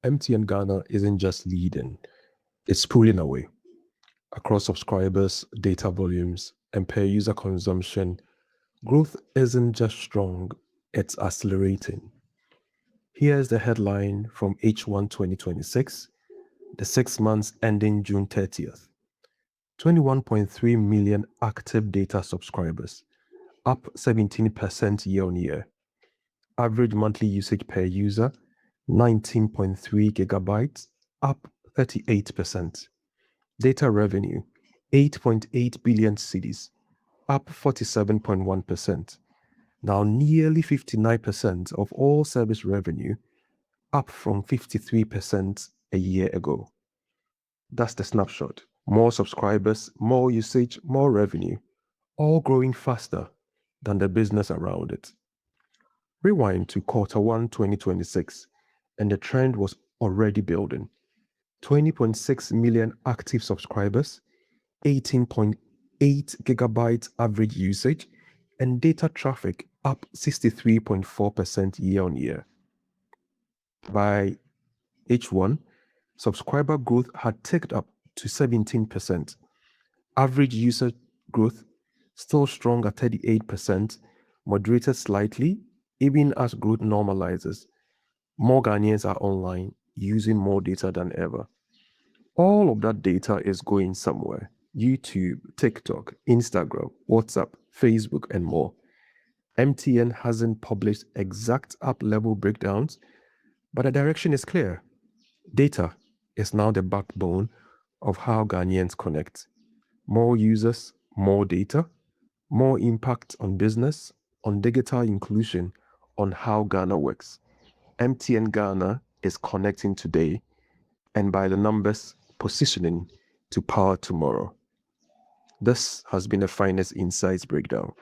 MTN Ghana isn't just leading, it's pulling away. Across subscribers, data volumes, and per user consumption, growth isn't just strong, it's accelerating. Here's the headline from H1 2026, the 6 months ending June 30th. 21.3 million active data subscribers, up 17% year on year. Average monthly usage per user, 19.3 gigabytes, up 38%. Data revenue, 8.8 billion cedis, up 47.1%. Now nearly 59% of all service revenue, up from 53% a year ago. That's the snapshot. More subscribers, more usage, more revenue, all growing faster than the business around it. Rewind to Q1 2026, and the trend was already building. 20.6 million active subscribers, 18.8 gigabytes average usage, and data traffic up 63.4% year on year. By H1, subscriber growth had ticked up to 17%. Average user growth still strong at 38%, moderated slightly, even as growth normalizes. More Ghanaians are online, using more data than ever. All of that data is going somewhere. YouTube, TikTok, Instagram, WhatsApp, Facebook, and more. MTN hasn't published exact app level breakdowns, but the direction is clear. Data is now the backbone of how Ghanaians connect. More users, more data, more impact on business, on digital inclusion, on how Ghana works. MTN Ghana is connecting today and by the numbers, positioning to power tomorrow. This has been a Finex Insights breakdown.